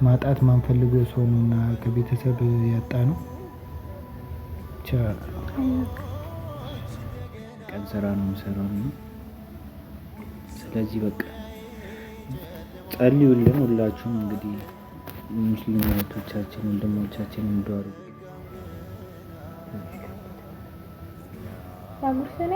ማጣት ማንፈልገው ሰው ነውና ከቤተሰብ ያጣ ነው። ብቻ ቀን ስራ ነው የምሰራው ነው። ስለዚህ በቃ ጸልዩልን ሁላችሁም እንግዲህ ሙስሊም እህቶቻችን ወንድሞቻችን እንደዋሩ ያሙርሰኔ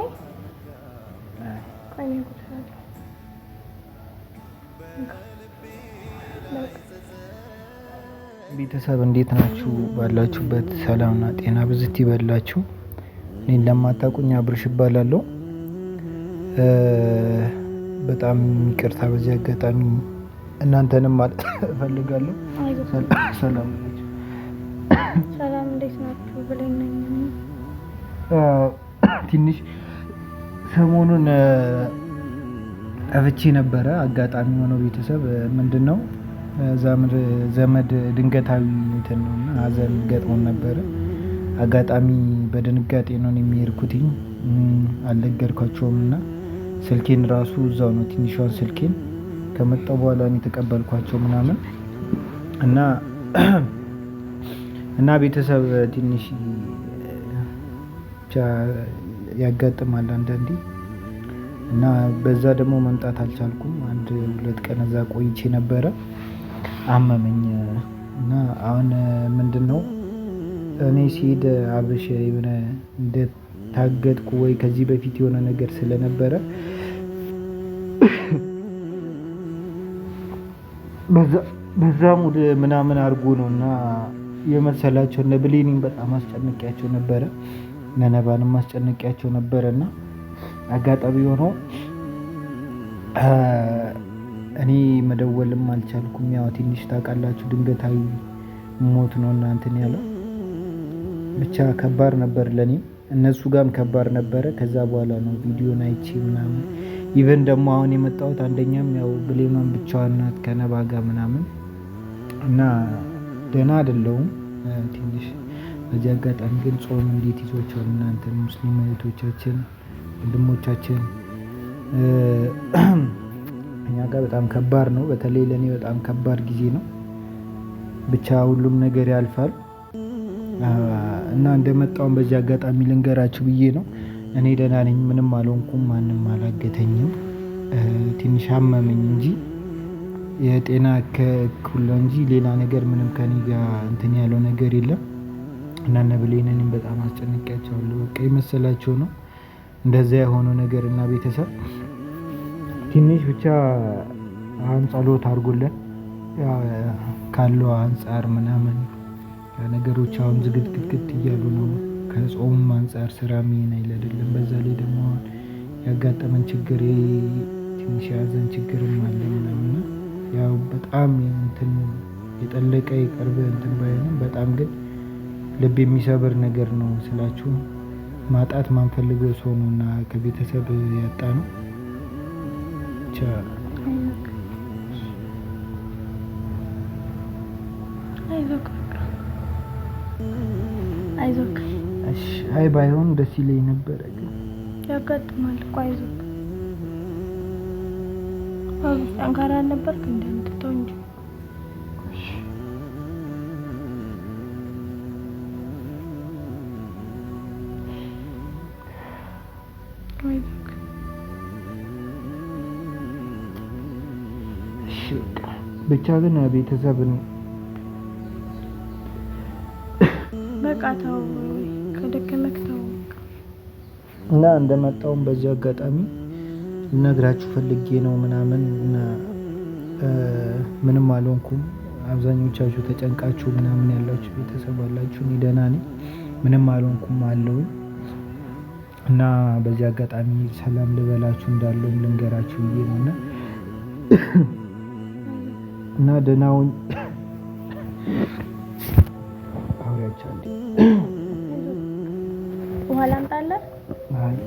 ቤተሰብ እንዴት ናችሁ? ባላችሁበት ሰላምና ጤና ብዝት ይበላችሁ። እኔን ለማታውቁኝ አብርሽ እባላለሁ። በጣም ይቅርታ በዚህ አጋጣሚ እናንተንም ማለት እፈልጋለሁ። ሰላም ናችሁ? ሰላም እንዴት ናችሁ ብለኝ ነኝ። ትንሽ ሰሞኑን ጠፍቼ ነበረ። አጋጣሚ ሆኖ ቤተሰብ ምንድነው ዘመድ ድንገታዊ እንትን ነውና ሀዘን ገጥሞን ነበረ። አጋጣሚ በድንጋጤ ነው የሚሄድኩትኝ አልነገርኳቸውምና ስልኬን ራሱ እዛው ነው ትንሿን ስልኬን ከመጣሁ በኋላ ነው የተቀበልኳቸው ምናምን እና ቤተሰብ ትንሽ ብቻ ያጋጥማል አንዳንዴ እና በዛ ደግሞ መምጣት አልቻልኩም። 1-2 ቀን እዛ ቆይቼ ነበረ። አመመኝ እና አሁን ምንድነው እኔ ሲሄድ አብርሽ የሆነ እንደታገጥኩ ወይ ከዚህ በፊት የሆነ ነገር ስለነበረ በዛ ሙድ ምናምን አድርጎ ነውና የመሰላቸው እነ ብሌኒን በጣም አስጨንቄያቸው ነበረ። ነነባንም አስጨንቄያቸው ነበረና አጋጣሚ ሆኖ እኔ መደወልም አልቻልኩም። ያው ትንሽ ታውቃላችሁ ድንገታዊ ሞት ነው እንትን ያለው ብቻ ከባድ ነበር ለኔም እነሱ ጋርም ከባድ ነበረ። ከዛ በኋላ ነው ቪዲዮን አይቼ ምናምን ኢቨን ደግሞ አሁን የመጣሁት አንደኛም ያው ብሌኗን ብቻዋን ናት ከነባ ጋር ምናምን እና ደህና አይደለሁም ትንሽ። በዚህ አጋጣሚ ግን ጾም እንዴት ይዟችኋል እናንተ ሙስሊም እህቶቻችን ወንድሞቻችን? እኛ ጋር በጣም ከባድ ነው። በተለይ ለኔ በጣም ከባድ ጊዜ ነው። ብቻ ሁሉም ነገር ያልፋል እና እንደመጣሁም በዚህ አጋጣሚ ልንገራችሁ ብዬ ነው። እኔ ደህና ነኝ፣ ምንም አልሆንኩም፣ ማንም አላገተኝም። ትንሽ አመመኝ እንጂ የጤና እክል እንጂ ሌላ ነገር ምንም ከኔ ጋር እንትን ያለው ነገር የለም። እና እነ ብሌንንም በጣም አስጨንቄያቸዋለሁ። በቃ የመሰላቸው ነው እንደዛ የሆነው ነገር እና ቤተሰብ ትንሽ ብቻ አሁን ጸሎት አድርጉልን ካለው አንጻር ምናምን ነገሮች አሁን ዝግትግት እያሉ ነው። ከጾሙም አንጻር ስራ ምን አይደለም። በዛ ላይ ደግሞ ያጋጠመን ችግር ትንሽ ያዘን ችግርም አለ ምናምን ያው በጣም እንትን የጠለቀ የቀርበ እንትን ባይሆንም በጣም ግን ልብ የሚሰብር ነገር ነው ስላችሁ። ማጣት ማንፈልገው ሰው ነውና ከቤተሰብ ያጣ ነው። ብቻ አይዞክ። እሺ አይ ባይሆን ደስ ይለኝ ነበር ግን ያጋጥማል እኮ አይዞክ። ጠንካራ ነበርክ እንደምትተው እንጂ ብቻ ግን ቤተሰብን በቃ ተው ከደከመክ ተው እና እንደመጣውም በዚህ አጋጣሚ ልነግራችሁ ፈልጌ ነው ምናምን እና ምንም አልሆንኩም። አብዛኞቻችሁ ተጨንቃችሁ ምናምን ያላችሁ ቤተሰብ አላችሁ። እኔ ደህና ነኝ፣ ምንም አልሆንኩም አለሁኝ እና በዚህ አጋጣሚ ሰላም ልበላችሁ እንዳለውም ልንገራችሁ ብዬ ነው እና ደህና ሁኝ። አውሪያቻለሁ ውሃ ላምጣልህ? አይ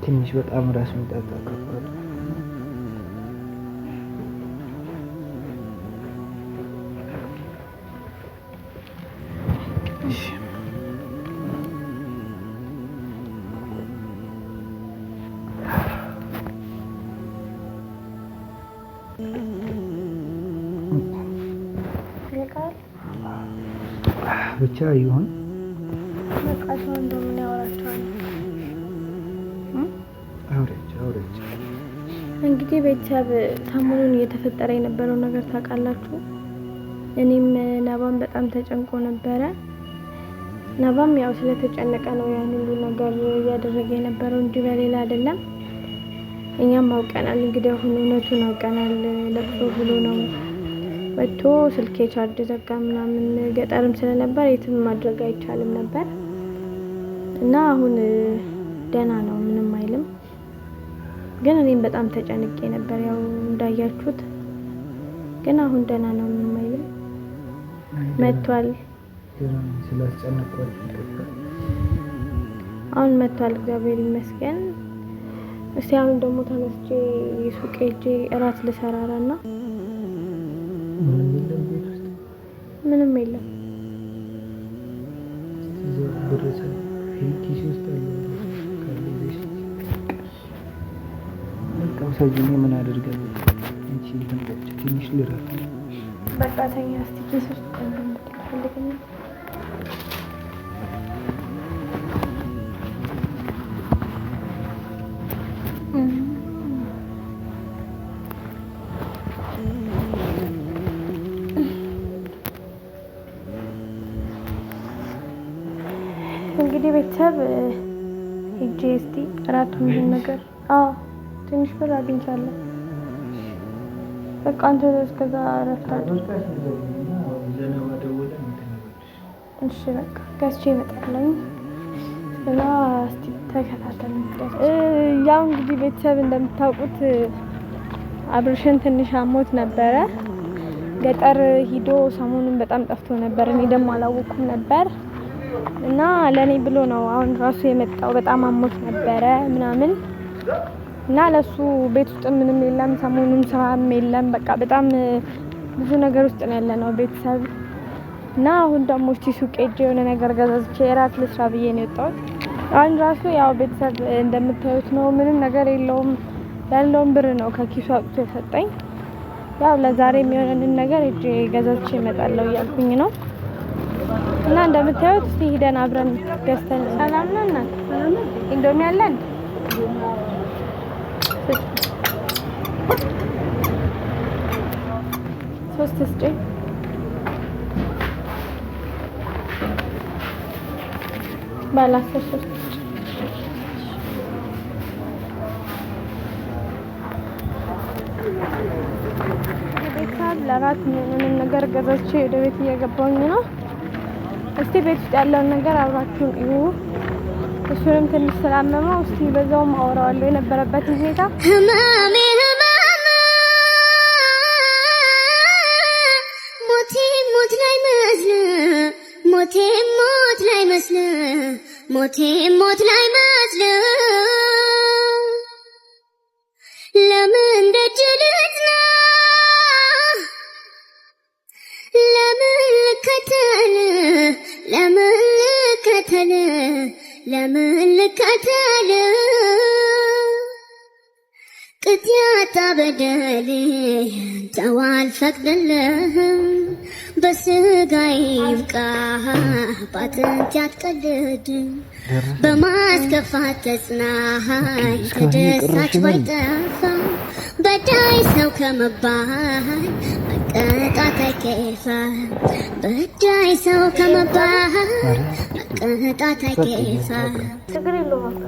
ትንሽ በጣም ራስ ምታት ከባድ ብቻ ይሁን። በቃ ሰው እንደምን ያወራቸዋል። አውረች እንግዲህ ቤተሰብ ሰሞኑን እየተፈጠረ የነበረው ነገር ታውቃላችሁ። እኔም ነባም በጣም ተጨንቆ ነበረ። ነባም ያው ስለተጨነቀ ነው ያን ሁሉ ነገር እያደረገ የነበረው እንጂ በሌላ አይደለም። እኛም አውቀናል። እንግዲህ አሁን እውነቱን አውቀናል። ለቅሶ ብሎ ነው ወጥቶ ስልኬ ቻርጅ ዘጋ ምናምን፣ ገጠርም ስለነበር የትም ማድረግ አይቻልም ነበር እና አሁን ደህና ነው፣ ምንም አይልም። ግን እኔም በጣም ተጨንቄ ነበር ያው እንዳያችሁት። ግን አሁን ደህና ነው፣ ምንም አይልም። መጥቷል። አሁን መጥቷል፣ እግዚአብሔር ይመስገን። እስቲ አሁን ደግሞ ተነስቼ ሱቅ ሄጄ እራት ልሰራራና ምንም የለም። ምን አደርጋለሁ? ትንሽ ልረፍ። በቃ ተኛ እስቲ ኪስ ውስጥ ፈልግና እንግዲህ ቤተሰብ ሂጄ እስቲ እራቱን ምን ነገር ትንሽ ብር አግኝቻለሁ። በቃ አንተ እስከዛ እረፍት አድርግ። እሺ በቃ ገዝቼ እመጣለሁ። እና እስቲ ተከታተሉ። ያው እንግዲህ ቤተሰብ እንደምታውቁት አብርሽን ትንሽ አሞት ነበረ። ገጠር ሂዶ ሰሞኑን በጣም ጠፍቶ ነበር። እኔ ደግሞ አላወኩም ነበር እና ለኔ ብሎ ነው አሁን ራሱ የመጣው። በጣም አሞት ነበረ ምናምን እና ለሱ ቤት ውስጥ ምንም የለም፣ ሰሞኑን ስራም የለም። በቃ በጣም ብዙ ነገር ውስጥ ነው ያለነው ቤተሰብ። እና አሁን ደግሞ እስቲ ሱቅ ሄጄ የሆነ ነገር ገዛዝቼ እራት ልስራ ብዬ ነው የወጣሁት። አሁን ራሱ ያው ቤተሰብ እንደምታዩት ነው፣ ምንም ነገር የለውም። ያለውን ብር ነው ከኪሱ አውጥቶ የሰጠኝ። ያው ለዛሬ የሚሆነንን ነገር ሄጄ ገዛዝቼ እመጣለሁ እያልኩኝ ነው። እና እንደምታዩት እስቲ ሄደን አብረን ገዝተን ሰላም ነው እና ኢንዶሚ አለን ሶስት ስጭኝ ባላሰ ሶስት ቤተሰብ ለራት ምንም ነገር ገዛቼ ወደ ቤት እየገባሁኝ ነው። እስቲ ቤት ውስጥ ያለውን ነገር አብራችሁን እዩ። እሱንም ትንሽ ስላመመው እስቲ በዛውም አወራዋለሁ የነበረበትን ሁኔታ። ህመሜ ሞት ላይ መስለ ሞት ላይ መስለ ለምን ደጅልትና ለምን ልከተል ቅጥያታ በደል ተው አልፈቅድልህም። በስጋዬ ይብቃ ባጥንት ያትቀልድ በማስከፋት ተጽናኝ ተደሳች ባይጠፋ በዳይ ሰው ከመባል መቀጣት አይከፋ። በዳይ ሰው ከመባል መቀጣት አይከፋ። ችግር የለውም።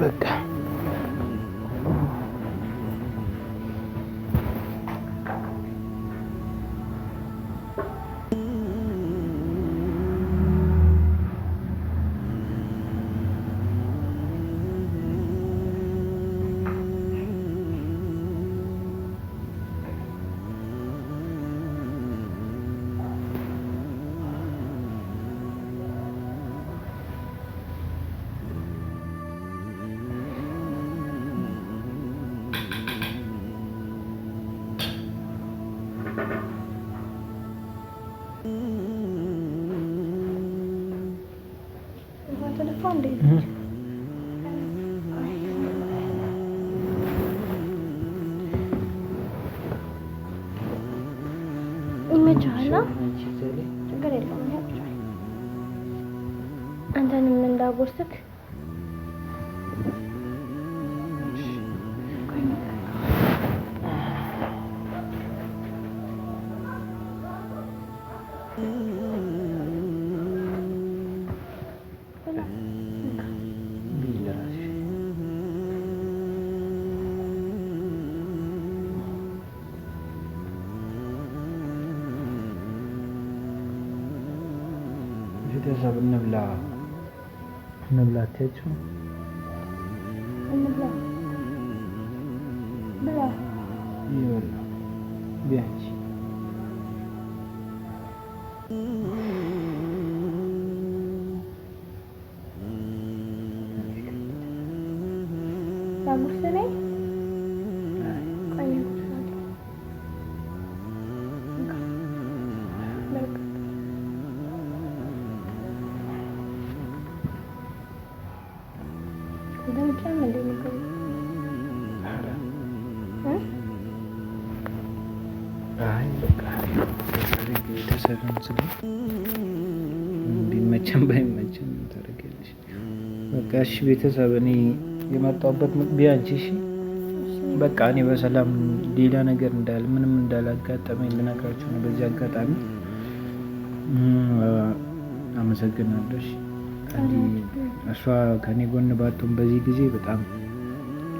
በቃ እንዴ? ይመችሃል? ችግር የለውም። አንተንም እንዳጎርስክ ቤተሰብ እንብላ አትያችሁ? እንብላ ብላ ይበላ ቢያንስ ላጉርስ ላይ ቢመቸም ባይመቸም ታደርጊያለሽ። በቃ እሺ ቤተሰብ፣ እኔ የመጣሁበት ቢያንቺ እሺ በቃ እኔ በሰላም ሌላ ነገር ምንም እንዳላጋጠመኝ ልነግራችሁ ነው። በዚህ አጋጣሚ አመሰግናለሁ። እሷ ከኔ ጎን ባትሆን በዚህ ጊዜ በጣም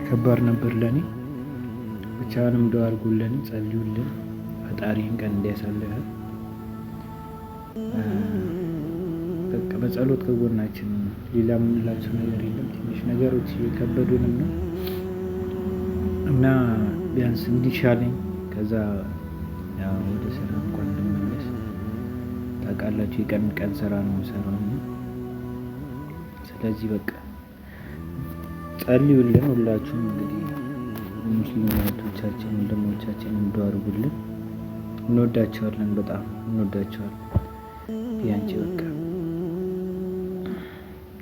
ከባድ ነበር ለኔ። ብቻውንም ዱአ አድርጉልን፣ ጸልዩልን፣ ፈጣሪን ቀን እንዲያሳልፈ በቃ በጸሎት ከጎናችን ሌላ የምንላቸው ነገር የለም። ትንሽ ነገሮች የከበዱንም ነው እና ቢያንስ እንዲሻለኝ ከዛ ወደ ስራ እንኳን እንድመለስ ታውቃላችሁ፣ የቀን ቀን ስራ ነው የምሰራው። ስለዚህ በቃ ጸልዩልን ሁላችሁም። እንግዲህ ሙስሊም እህቶቻችን ወንድሞቻችን ዱአ አድርጉልን። እንወዳቸዋለን፣ በጣም እንወዳቸዋለን። ቢያንቺ በቃ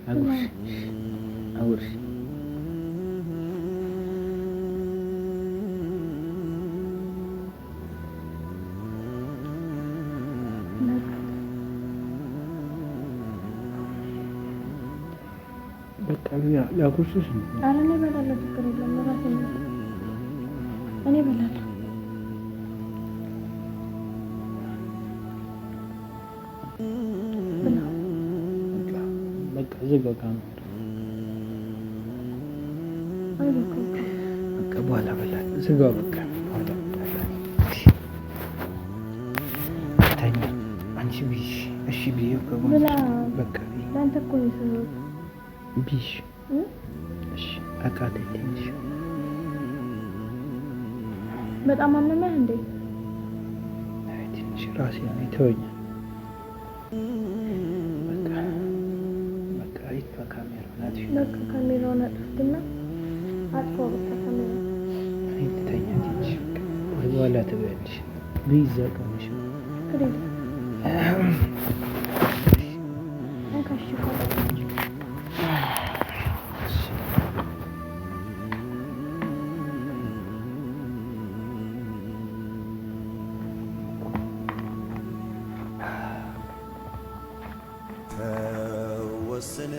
አጉርሽ በቃ ላጉርስሽ ነው። ኧረ እኔ እበላለሁ፣ ችግር የለም። እራሴ እኔ እበላለሁ። በቃ ዝጋ ካሜራ። በቃ በኋላ እበላለሁ። ዝጋው በቃ በኋላ እበላለሁ። ተኛ አንቺ ቢሽ እሺ ብዬሽ ብላ በቃ ለአንተ እኮ ነው የሰራሁት። ቢሽ እሺ አቃተኝ ትንሽ። በጣም አመመህ እንዴ? አይ ትንሽ ራሴ ነው ይተወኛል። በቃ አይቷ ካሜራውን አጥፊ። በቃ ካሜራውን አጥፍትና አጥፋው። በቃ ካሜራውን እኔ ልተኛ ትንሽ። በኋላ ትበያለሽ። ቢዘጋሽ ክሬድ አንካሽ ወስን